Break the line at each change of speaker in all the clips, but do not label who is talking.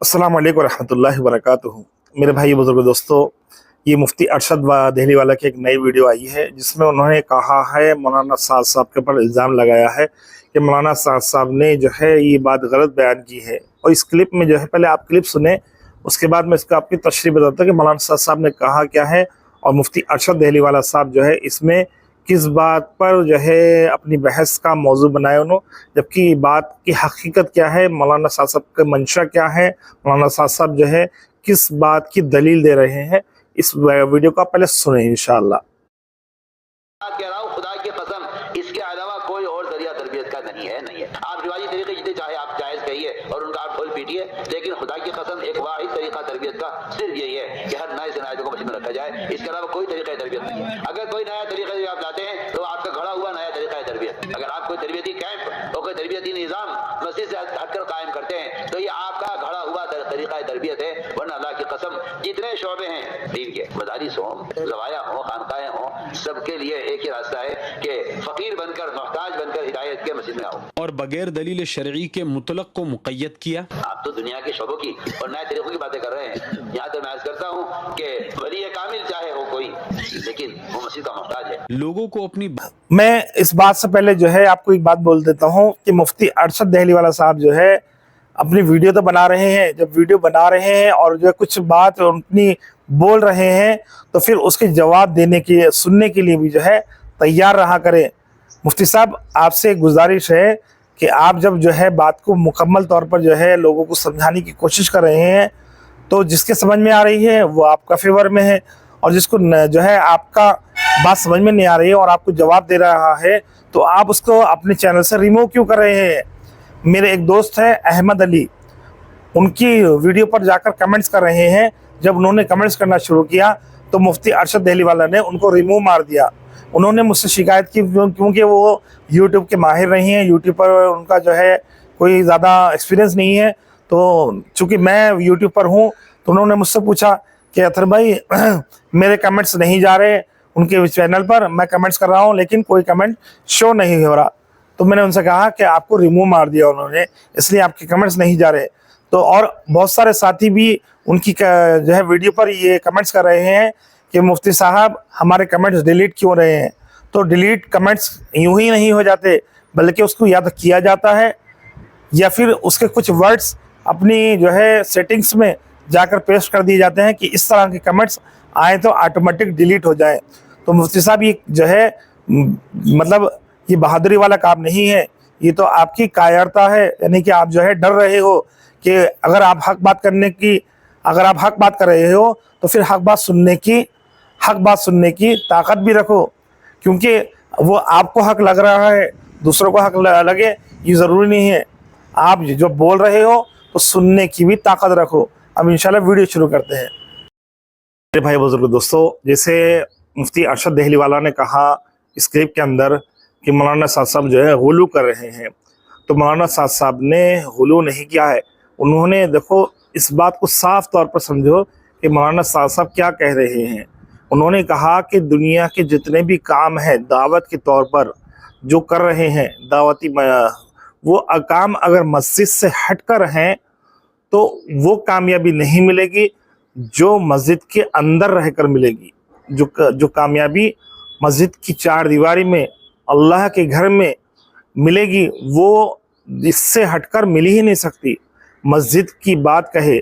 अस्सलाम वालेकुम रहमतुल्लाहि व बरकातुहू। मेरे भाई बुजुर्ग दोस्तों, ये मुफ्ती अरशद देहली वाला की एक नई वीडियो आई है जिसमें उन्होंने कहा है, मौलाना साद साहब के ऊपर इल्ज़ाम लगाया है कि मौलाना साद साहब ने जो है ये बात गलत बयान की है। और इस क्लिप में जो है, पहले आप क्लिप सुने, उसके बाद मैं इसका आपकी तशरीह बताता हूँ कि मौलाना साद साहब ने कहा क्या है और मुफ्ती अरशद देहली वाला साहब जो है इसमें किस बात पर जो है अपनी बहस का मौजू बनाया उन्होंने, जबकि बात की हकीकत क्या है, मौलाना साहब का मंशा क्या है, मौलाना साहब जो है किस बात की दलील दे रहे हैं। इस वीडियो को आप पहले सुने इंशाअल्लाह।
कह रहा हूँ खुदा की कसम, इसके अलावा कोई और जरिया तरबियत का नहीं है। आप रिवाजी तरीके जितने चाहे आप जायज कहिए और उनका आप ढोल पीटिए, लेकिन खुदा की कसम एक वाहिद तरीका तरबियत का सिर्फ यही है कि हर नए से नए को मस्जिद में रखा जाए। इसके अलावा कोई तरीका तरबियत नहीं है। अगर कोई नया तरीका आप लाते हैं तो आपका घड़ा हुआ नया तरीका तरबियत। अगर आप कोई तरबियती कैंप और कोई तरबियती निज़ाम मस्जिद से हटकर कायम करते हैं तो ये आपका घड़ा हुआ तरीका तरबियत है। वरना अल्लाह की कसम जितने शोबे हैं दीन के, मदारिस हों, रवाया हों, खानकाएं हों, सबके लिए एक ही रास्ता है कि फकीर बनकर, मोहताज बनकर हिदायत के मस्जिद में आओ।
और बगैर दलील शरई के मुतलक को मुक़य्यद किया।
आप तो दुनिया के शोबों की और नए तरीकों की बातें कर रहे हैं। यहाँ तो मैं अर्ज करता हूँ कि वली कामिल चाहे हो कोई, लेकिन वो मस्जिद का मोहताज है।
लोगों को अपनी
मैं इस बात से पहले जो है आपको एक बात बोल देता हूँ कि मुफ्ती अरशद देहली वाला साहब जो है अपनी वीडियो तो बना रहे हैं, जब वीडियो बना रहे हैं और जो कुछ बात अपनी बोल रहे हैं तो फिर उसके जवाब देने के, सुनने के लिए भी जो है तैयार रहा करें। मुफ्ती साहब, आपसे गुजारिश है कि आप जब जो है बात को मुकम्मल तौर पर जो है लोगों को समझाने की कोशिश कर रहे हैं तो जिसके समझ में आ रही है वो आपका फेवर में है, और जिसको जो है आपका बात समझ में नहीं आ रही है और आपको जवाब दे रहा है तो आप उसको अपने चैनल से रिमूव क्यों कर रहे हैं। मेरे एक दोस्त है अहमद अली, उनकी वीडियो पर जाकर कमेंट्स कर रहे हैं। जब उन्होंने कमेंट्स करना शुरू किया तो मुफ्ती अरशद देहली वाला ने उनको रिमूव मार दिया। उन्होंने मुझसे शिकायत की क्योंकि वो यूट्यूब के माहिर नहीं हैं, यूट्यूब पर उनका जो है कोई ज़्यादा एक्सपीरियंस नहीं है। तो चूँकि मैं यूट्यूब पर हूँ तो उन्होंने मुझसे पूछा कि अथर भाई मेरे कमेंट्स नहीं जा रहे उनके चैनल पर, मैं कमेंट्स कर रहा हूँ लेकिन कोई कमेंट शो नहीं हो रहा। तो मैंने उनसे कहा कि आपको रिमूव मार दिया उन्होंने, इसलिए आपके कमेंट्स नहीं जा रहे। तो और बहुत सारे साथी भी उनकी जो है वीडियो पर ये कमेंट्स कर रहे हैं कि मुफ्ती साहब हमारे कमेंट्स डिलीट क्यों रहे हैं। तो डिलीट कमेंट्स यूं ही नहीं हो जाते, बल्कि उसको या तो किया जाता है या फिर उसके कुछ वर्ड्स अपनी जो है सेटिंग्स में जाकर पेस्ट कर दिए जाते हैं कि इस तरह के कमेंट्स आए तो ऑटोमेटिक डिलीट हो जाए। तो मुफ्ती साहब ये जो है मतलब ये बहादुरी वाला काम नहीं है, ये तो आपकी कायरता है। यानी कि आप जो है डर रहे हो कि अगर आप हक बात कर रहे हो तो फिर हक बात सुनने की ताकत भी रखो, क्योंकि वो आपको हक लग रहा है, दूसरों को हक लगे ये ज़रूरी नहीं है। आप जो बोल रहे हो तो सुनने की भी ताकत रखो। अब इंशाल्लाह वीडियो शुरू करते हैं। मेरे भाई बुजुर्ग दोस्तों, जैसे मुफ्ती अरशद देहली वाला ने कहा इस क्लिप के अंदर कि मौलाना साद साहब जो है गुलू कर रहे हैं, तो मौलाना साद साहब ने गुलू नहीं किया है। उन्होंने देखो इस बात को साफ तौर पर समझो कि मौलाना साद साहब क्या कह रहे हैं। उन्होंने कहा कि दुनिया के जितने भी काम हैं दावत के तौर पर जो कर रहे हैं दावती, वो काम अगर मस्जिद से हट कर हैं तो वो कामयाबी नहीं मिलेगी जो मस्जिद के अंदर रहकर मिलेगी। जो कामयाबी मस्जिद की चार दीवारी में, अल्लाह के घर में मिलेगी, वो इससे हटकर मिल ही नहीं सकती। मस्जिद की बात कहे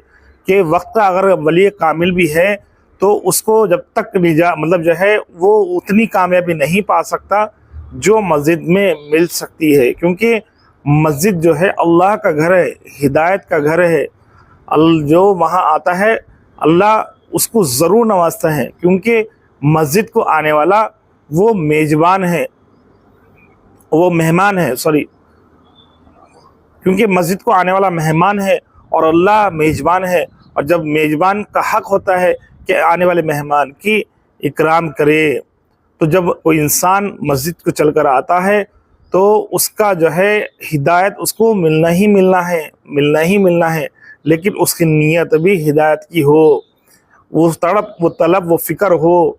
कि वक्त अगर वली कामिल भी है तो उसको जब तक मतलब जो है वो उतनी कामयाबी नहीं पा सकता जो मस्जिद में मिल सकती है, क्योंकि मस्जिद जो है अल्लाह का घर है, हिदायत का घर है। जो वहाँ आता है अल्लाह उसको ज़रूर नवाजता है, क्योंकि मस्जिद को आने वाला वो मेज़बान है, वो मेहमान है, क्योंकि मस्जिद को आने वाला मेहमान है और अल्लाह मेज़बान है। और जब मेज़बान का हक होता है कि आने वाले मेहमान की इकराम करे, तो जब कोई इंसान मस्जिद को चलकर आता है तो उसका जो है हिदायत उसको मिलना ही मिलना है, लेकिन उसकी नीयत भी हिदायत की हो, वो तड़प, वो तलब, वो फ़िक्र हो।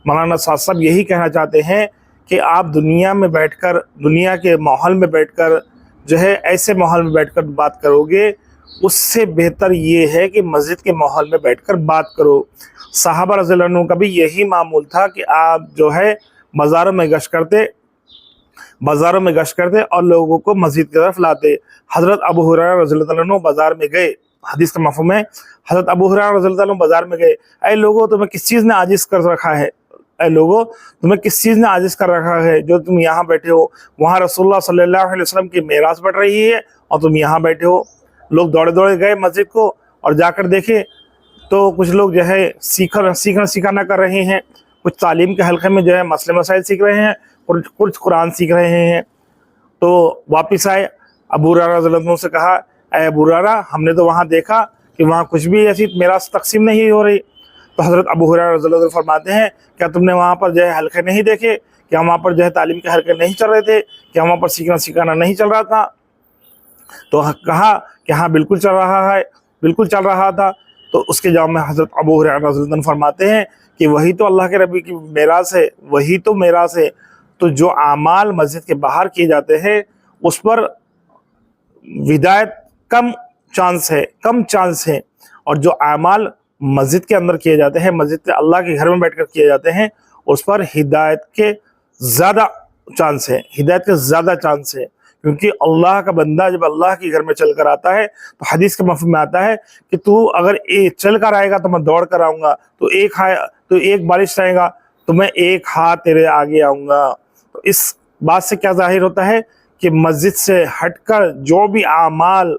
मौलाना साद साहब यही कहना चाहते हैं कि आप दुनिया में बैठकर, दुनिया के माहौल में बैठकर जो है ऐसे माहौल में बैठकर बात करोगे اس سے بہتر یہ ہے کہ مسجد کے ماحول میں بیٹھ کر بات کرو۔ صحابہ رضی اللہ عنہ کا بھی یہی معمول تھا کہ آپ جو ہے بازاروں میں گشت کرتے اور لوگوں کو مسجد کی طرف لاتے۔ حضرت ابو ہریرہ رضی اللہ عنہ بازار میں گئے، حدیث کا مفہوم ہے، حضرت ابو ہریرہ رضی اللہ عنہ بازار میں گئے، اے لوگوں تمہیں کس چیز نے عاجز کر رکھا ہے؟ اے لوگوں تمہیں کس چیز نے عاجز کر رکھا ہے جو تم یہاں بیٹھے ہو؟ وہاں رسول اللہ صلی اللہ علیہ وسلم کی معراج پڑھ رہی ہے اور تم یہاں بیٹھے ہو۔ لوگ دوڑے دوڑے گئے مسجد کو اور جا کر دیکھے تو کچھ لوگ جو ہے سیکھنا کر رہے ہیں، کچھ تعلیم کے حلقے میں جو ہے مسئلے مسائل سیکھ رہے ہیں، کچھ قرآن سیکھ رہے ہیں۔ تو واپس آئے، ابو ہریرہ رضی اللہ عنہ سے کہا، اے ابو ہریرہ ہم نے تو وہاں دیکھا کہ وہاں کچھ بھی ایسی میراث تقسیم نہیں ہو رہی۔ تو حضرت ابو ہریرہ رضی اللہ عنہ فرماتے ہیں، کیا تم نے وہاں پر جو ہے حلقے نہیں دیکھے؟ کیا وہاں پر جو ہے تعلیم کے حلقے نہیں چل رہے تھے؟ کیا وہاں پر سیکھنا نہیں چل رہا تھا؟ تو کہا کہ ہاں بالکل چل رہا تھا۔ تو اس کے جواب میں حضرت ابو ہریرہ رضی اللہ عنہ فرماتے ہیں کہ وہی تو اللہ کے نبی کی میراث ہے، وہی تو میراث ہے۔ تو جو اعمال مسجد کے باہر کیے جاتے ہیں اس پر ہدایت کم چانس ہے، اور جو اعمال مسجد کے اندر کیے جاتے ہیں، مسجد کے اللہ کے گھر میں بیٹھ کر کیے جاتے ہیں، اس پر ہدایت کے زیادہ چانس ہے، کیونکہ اللہ کا بندہ جب اللہ کے گھر میں چل کر آتا ہے تو حدیث کے مفہوم میں آتا ہے کہ تو اگر چل کر آئے گا تو میں دوڑ کر آؤں گا، تو ایک بالش رہے گا تو میں ایک ہاتھ تیرے آگے آؤں گا۔ تو اس بات سے کیا ظاہر ہوتا ہے کہ مسجد سے ہٹ کر جو بھی اعمال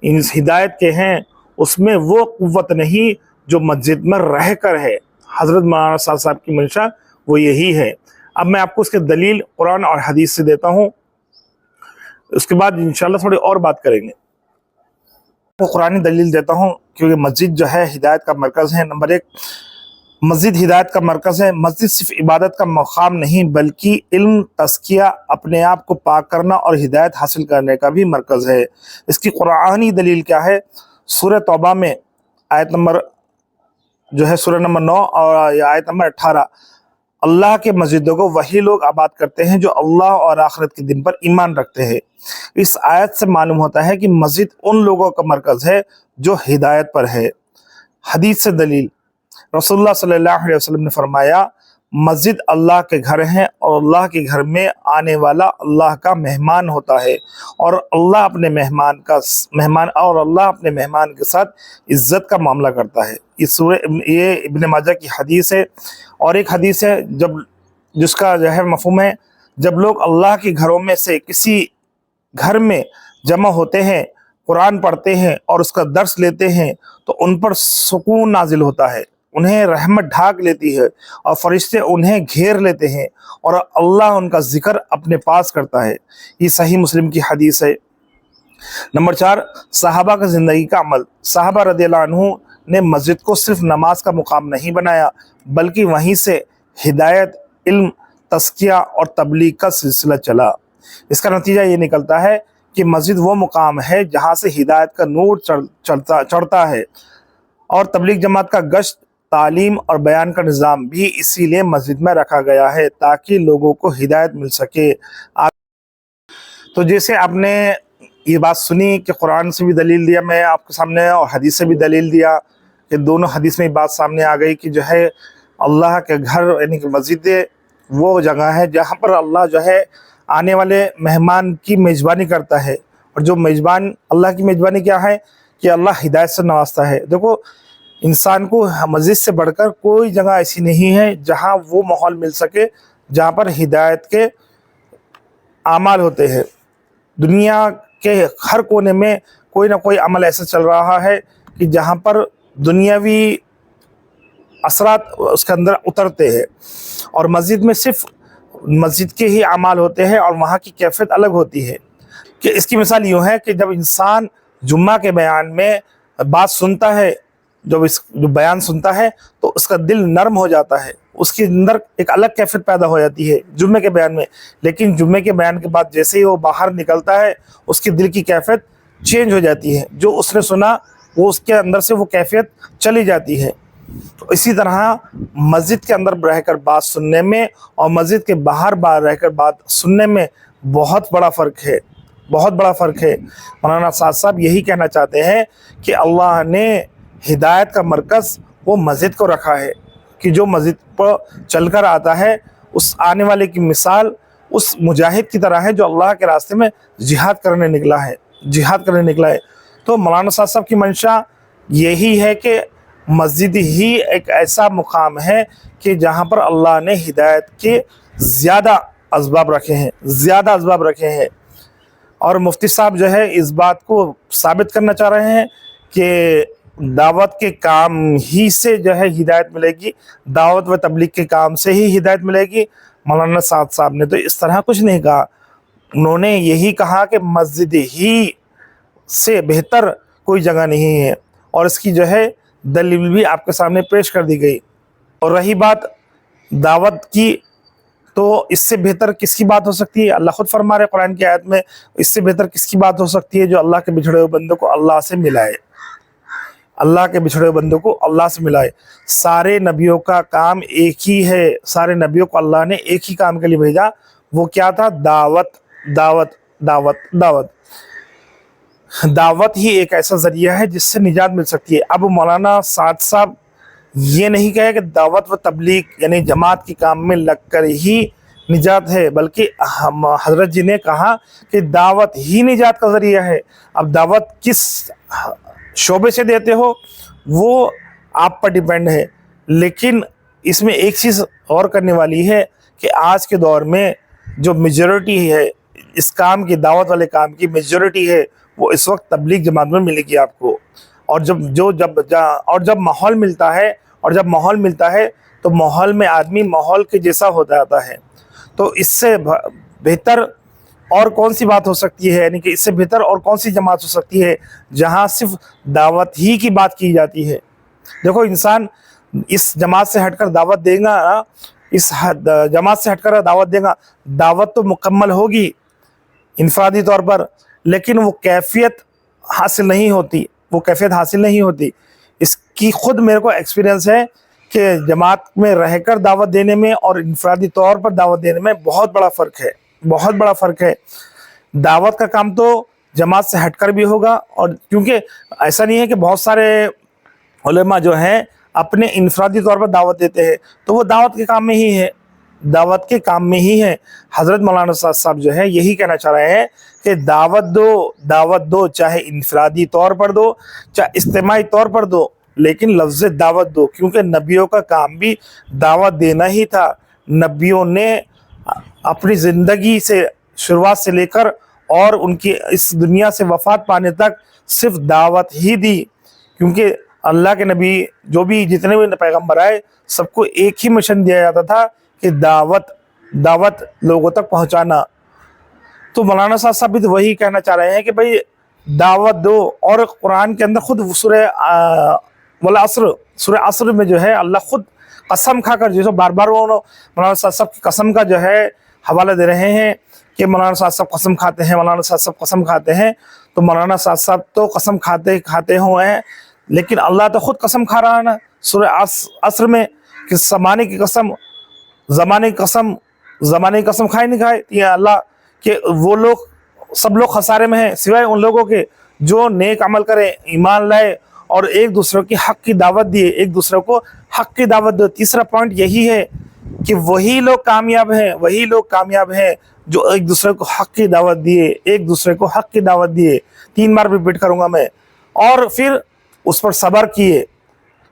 اس ہدایت کے ہیں اس میں وہ قوت نہیں جو مسجد میں رہ کر ہے۔ حضرت مولانا صاحب کی منشا وہ یہی ہے۔ اب میں آپ کو اس کے دلیل قرآن اور حدیث سے دیتا ہوں، اس کے بعد انشاءاللہ تھوڑی اور بات کریں گے۔ میں قرآنی دلیل دیتا ہوں کیونکہ مسجد جو ہے ہدایت کا مرکز ہے۔ نمبر 1، مسجد ہدایت کا مرکز ہے۔ مسجد صرف عبادت کا مقام نہیں بلکہ علم، تزکیہ، اپنے آپ کو پاک کرنا اور ہدایت حاصل کرنے کا بھی مرکز ہے۔ اس کی قرآنی دلیل کیا ہے؟ سورہ توبہ میں آیت نمبر جو ہے سورہ نمبر 9 اور آیت نمبر 18، اللہ کے مسجدوں کو وہی لوگ آباد کرتے ہیں جو اللہ اور آخرت کے دن پر ایمان رکھتے ہیں۔ اس آیت سے معلوم ہوتا ہے کہ مسجد ان لوگوں کا مرکز ہے جو ہدایت پر ہے۔ حدیث سے دلیل، رسول اللہ صلی اللہ علیہ وسلم نے فرمایا، مسجد اللہ کے گھر ہیں اور اللہ کے گھر میں آنے والا اللہ کا مہمان ہوتا ہے، اور اللہ اپنے مہمان کے ساتھ عزت کا معاملہ کرتا ہے۔ یہ ابن ماجہ کی حدیث ہے۔ اور ایک حدیث ہے جس کا جو ہے مفہوم ہے، جب لوگ اللہ کے گھروں میں سے کسی گھر میں جمع ہوتے ہیں، قرآن پڑھتے ہیں اور اس کا درس لیتے ہیں تو ان پر سکون نازل ہوتا ہے، انہیں رحمت ڈھانک لیتی ہے اور فرشتے انہیں گھیر لیتے ہیں اور اللہ ان کا ذکر اپنے پاس کرتا ہے۔ یہ صحیح مسلم کی حدیث ہے۔ نمبر 4، صحابہ کا زندگی کا عمل۔ صحابہ رضی اللہ عنہ نے مسجد کو صرف نماز کا مقام نہیں بنایا بلکہ وہیں سے ہدایت، علم، تزکیہ اور تبلیغ کا سلسلہ چلا۔ اس کا نتیجہ یہ نکلتا ہے کہ مسجد وہ مقام ہے جہاں سے ہدایت کا نور چڑھتا ہے، اور تبلیغ جماعت کا گشت، تعلیم اور بیان کا نظام بھی اسی لیے مسجد میں رکھا گیا ہے تاکہ لوگوں کو ہدایت مل سکے۔ تو جیسے آپ نے یہ بات سنی کہ قرآن سے بھی دلیل دیا میں آپ کے سامنے اور حدیث سے بھی دلیل دیا، کہ دونوں حدیث میں بات سامنے آ گئی کہ جو ہے اللہ کے گھر یعنی کہ مسجد وہ جگہ ہے جہاں پر اللہ جو ہے آنے والے مہمان کی میزبانی کرتا ہے، اور جو میزبان اللہ کی میزبانی کیا ہے کہ اللہ ہدایت سے نوازتا ہے۔ دیکھو، انسان کو مسجد سے بڑھ کر کوئی جگہ ایسی نہیں ہے جہاں وہ ماحول مل سکے جہاں پر ہدایت کے اعمال ہوتے ہیں۔ دنیا کے ہر کونے میں کوئی نہ کوئی عمل ایسا چل رہا ہے کہ جہاں پر دنیاوی اثرات اس کے اندر اترتے ہیں، اور مسجد میں صرف مسجد کے ہی اعمال ہوتے ہیں اور وہاں کی کیفیت الگ ہوتی ہے۔ کہ اس کی مثال یوں ہے کہ جب انسان جمعہ کے بیان میں بات سنتا ہے، جو بیان سنتا ہے تو اس کا دل نرم ہو جاتا ہے، اس کے اندر ایک الگ کیفیت پیدا ہو جاتی ہے جمعے کے بیان میں۔ لیکن جمعے کے بیان کے بعد جیسے ہی وہ باہر نکلتا ہے اس کے دل کی کیفیت چینج ہو جاتی ہے، جو اس نے سنا وہ اس کے اندر سے وہ کیفیت چلی جاتی ہے۔ تو اسی طرح مسجد کے اندر رہ کر بات سننے میں اور مسجد کے باہر رہ کر بات سننے میں بہت بڑا فرق ہے۔ बहुत बड़ा फ़र्क है। मौलाना साद साहब यही कहना चाहते हैं कि अल्लाह ने हिदायत का मरकज़ वो मस्जिद को रखा है कि जो मस्जिद पर चल कर आता है उस आने वाले की मिसाल उस मुजाहिद की तरह है जो अल्लाह के रास्ते में जिहाद करने निकला है। तो मौलाना साद साहब की मंशा यही है कि मस्जिद ही एक ऐसा मुकाम है कि जहाँ पर अल्लाह ने हिदायत के ज़्यादा असबाब रखे हैं। और मुफ्ती साहब जो है इस बात को साबित करना चाह रहे हैं कि दावत के काम ही से जो है हिदायत मिलेगी, दावत व तबलीग के काम से ही हिदायत मिलेगी। मौलाना साद साहब ने तो इस तरह कुछ नहीं कहा, उन्होंने यही कहा कि मस्जिद ही से बेहतर कोई जगह नहीं है, और इसकी जो है दलील भी आपके सामने पेश कर दी गई। और रही बात दावत की, तो इससे बेहतर किसकी बात हो सकती है? अल्लाह खुद फरमा रहे कुरान की आयत में, इससे बेहतर किसकी बात हो सकती है जो अल्लाह के बिछड़े हुए बंदों को अल्लाह से मिलाए, सारे नबियों का काम एक ही है, सारे नबियों को अल्लाह ने एक ही काम के लिए भेजा, वो क्या था? दावत ही एक ऐसा जरिया है जिससे निजात मिल सकती है। अब मौलाना साद साहब ये नहीं कहे कि दावत व तबलीग यानी जमात के काम में लगकर ही निजात है, बल्कि हजरत जी ने कहा कि दावत ही निजात का जरिया है। अब दावत किस शोबे से देते हो वो आप पर डिपेंड है, लेकिन इसमें एक चीज़ और करने वाली है कि आज के दौर में जो मेजॉरिटी है इस काम की, दावत वाले काम की मेजॉरिटी है, वो इस वक्त तबलीग जमात में मिलेगी आपको। और जब माहौल मिलता है तो माहौल में आदमी माहौल के जैसा हो जाता है। तो इससे बेहतर और कौन सी बात हो सकती है, यानी कि इससे बेहतर और कौन सी जमात हो सकती है जहाँ सिर्फ दावत ही की बात की जाती है। देखो, इंसान इस जमात से हटकर दावत देगा, दावत तो मुकम्मल होगी इनफरादी तौर पर, लेकिन वो कैफियत हासिल नहीं होती। इसकी खुद मेरे को एक्सपीरियंस है कि जमात में रहकर दावत देने में और इनफरादी तौर पर दावत देने में बहुत बड़ा फ़र्क है। दावत का काम तो जमात से हटकर भी होगा, और क्योंकि ऐसा नहीं है कि बहुत सारे उलेमा जो हैं अपने इनफरादी तौर पर दावत देते हैं, तो वो दावत के काम में ही है। हज़रत मौलाना साहब जो है यही कहना चाह रहे हैं कि दावत दो, चाहे इनफरादी तौर पर दो, चाहे इज्तिमाई तौर पर दो, लेकिन लफ्ज़ दावत दो, क्योंकि नबियों का काम भी दावत देना ही था। नबियों ने अपनी ज़िंदगी से शुरुआत से लेकर और उनकी इस दुनिया से वफ़ात पाने तक सिर्फ दावत ही दी, क्योंकि अल्लाह के नबी जो भी जितने भी पैगम्बर आए सबको एक ही मिशन दिया जाता था कि दावत लोगों तक पहुंचाना। तो मौलाना साहब भी तो वही कहना चाह रहे हैं कि भाई दावत दो। और कुरान के अंदर खुद सूरह असर में जो है अल्लाह खुद कसम खाकर, जैसे बार बार वो मौलाना साहब की कसम का जो है हवाला दे रहे हैं कि मौलाना साहब कसम खाते हैं, तो मौलाना साहब तो कसम खाते हुए हैं, लेकिन अल्लाह तो खुद कसम खा रहा है ना सूरह असर में कि ज़माने की कसम खाए नहीं खाए, ये अल्लाह के वो लोग सब लोग खसारे में हैं सिवाय उन लोगों के जो नेक अमल करें, ईमान लाए और एक दूसरे की हक की दावत दिए। तीसरा पॉइंट यही है कि वही लोग कामयाब हैं जो एक दूसरे को हक की दावत दिए। 3 बार रिपीट करूंगा मैं। और फिर उस पर सब्र किए,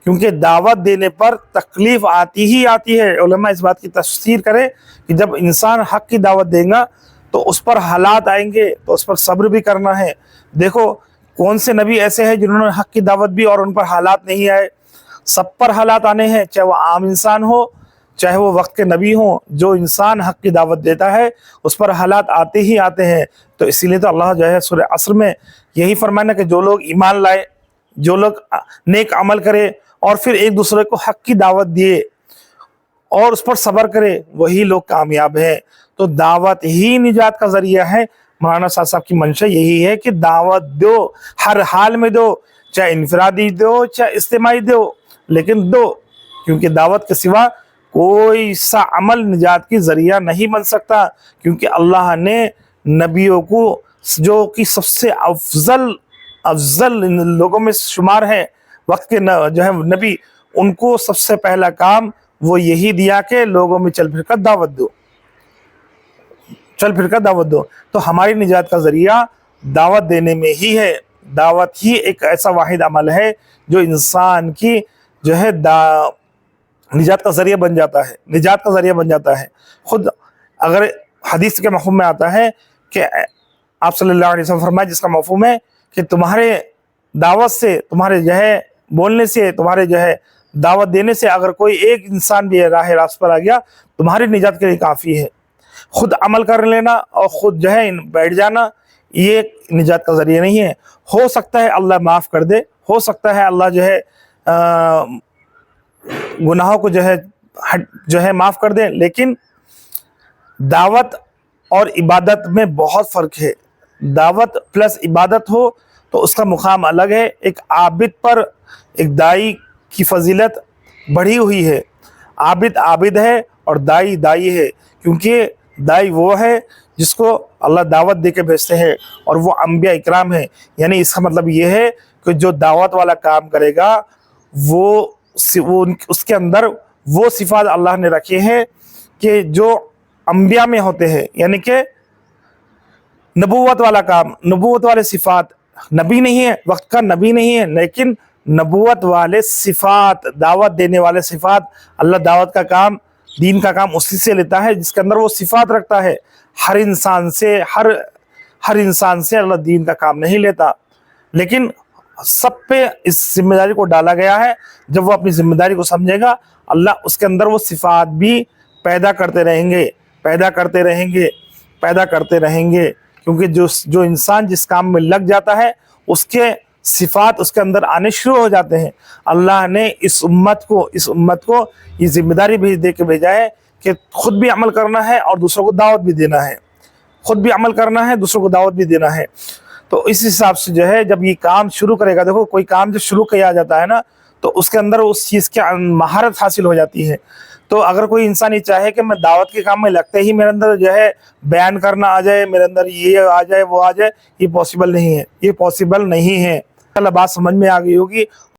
क्योंकि दावत देने पर तकलीफ आती है। उलमा इस बात की तफसीर करें कि जब इंसान हक की दावत देगा तो उस पर हालात आएंगे, तो उस पर सब्र भी करना है। देखो, कौन से नबी ऐसे हैं जिन्होंने हक की दावत भी और उन पर हालात नहीं आए? सब पर हालात आने हैं, चाहे वो आम इंसान हो, चाहे वो वक्त के नबी हो। जो इंसान हक की दावत देता है उस पर हालात आते ही आते हैं। तो इसीलिए तो अल्लाह जो है सूरह असर में यही फरमाना कि जो लोग ईमान लाए, जो लोग नेक अमल करे और फिर एक दूसरे को हक की दावत दिए और उस पर सब्र करे, वही लोग कामयाब हैं। तो दावत ही निजात का जरिया है। मौलाना साहब की मंशा यही है कि दावत दो, हर हाल में दो, चाहे इनफरादी दो चाहे इज्तिमाई दो, लेकिन दो, क्योंकि दावत के सिवा कोई सा अमल निजात की जरिया नहीं बन सकता। क्योंकि अल्लाह ने नबियों को جو کہ سب سے افضل ان لوگوں میں شمار ہیں وقت کے جو ہے نبی، ان کو سب سے پہلا کام وہ یہی دیا کہ لوگوں میں چل پھر کر دعوت دو. تو ہماری نجات کا ذریعہ دعوت دینے میں ہی ہے. دعوت ہی ایک ایسا واحد عمل ہے جو انسان کی جو ہے نجات کا ذریعہ بن جاتا ہے. خود اگر حدیث کے مفہوم میں آتا ہے کہ آپ صلی اللہ علیہ وسلم فرمائے، جس کا مفہوم ہے کہ تمہارے دعوت سے، تمہارے جو ہے بولنے سے، تمہارے جو ہے دعوت دینے سے اگر کوئی ایک انسان بھی راہ راست پر آ گیا، تمہاری نجات کے لیے کافی ہے. خود عمل کر لینا اور خود جو ہے بیٹھ جانا یہ نجات کا ذریعہ نہیں ہے. ہو سکتا ہے اللہ معاف کر دے، ہو سکتا ہے اللہ جو ہے گناہوں کو جو ہے معاف کر دے، لیکن دعوت اور عبادت میں بہت فرق ہے. دعوت پلس عبادت ہو تو اس کا مقام الگ ہے. ایک عابد پر ایک دائی کی فضیلت بڑھی ہوئی ہے. عابد ہے اور دائی ہے، کیونکہ دائی وہ ہے جس کو اللہ دعوت دے کے بھیجتے ہیں، اور وہ انبیاء اکرام ہیں. یعنی اس کا مطلب یہ ہے کہ جو دعوت والا کام کرے گا وہ اس کے اندر وہ صفات اللہ نے رکھے ہیں کہ جو انبیاء میں ہوتے ہیں. یعنی کہ نبوت والا کام، نبوت والے صفات، نبی نہیں ہے، وقت کا نبی نہیں ہے، لیکن نبوت والے صفات، دعوت دینے والے صفات، اللہ دعوت کا کام، دین کا کام اسی سے لیتا ہے جس کے اندر وہ صفات رکھتا ہے. ہر انسان سے اللہ دین کا کام نہیں لیتا، لیکن سب پہ اس ذمہ داری کو ڈالا گیا ہے. جب وہ اپنی ذمہ داری کو سمجھے گا، اللہ اس کے اندر وہ صفات بھی پیدا کرتے رہیں گے، کیونکہ جو انسان جس کام میں لگ جاتا ہے اس کے صفات اس کے اندر آنے شروع ہو جاتے ہیں. اللہ نے اس امت کو یہ ذمہ داری دے کے بھیجا ہے کہ خود بھی عمل کرنا ہے اور دوسروں کو دعوت بھی دینا ہے. تو اس حساب سے جو ہے جب یہ کام شروع کرے گا، دیکھو کوئی کام جب شروع کیا جاتا ہے نا تو اس کے اندر اس چیز کی مہارت حاصل ہو جاتی ہے. تو اگر کوئی انسان یہ چاہے کہ میں دعوت کے کام میں لگتے ہی میرے اندر جو ہے بیان کرنا آ جائے، میرے اندر یہ آ جائے وہ آ جائے، یہ پاسبل نہیں ہے. اللہ بات سمجھ میں آ گئی ہوگی.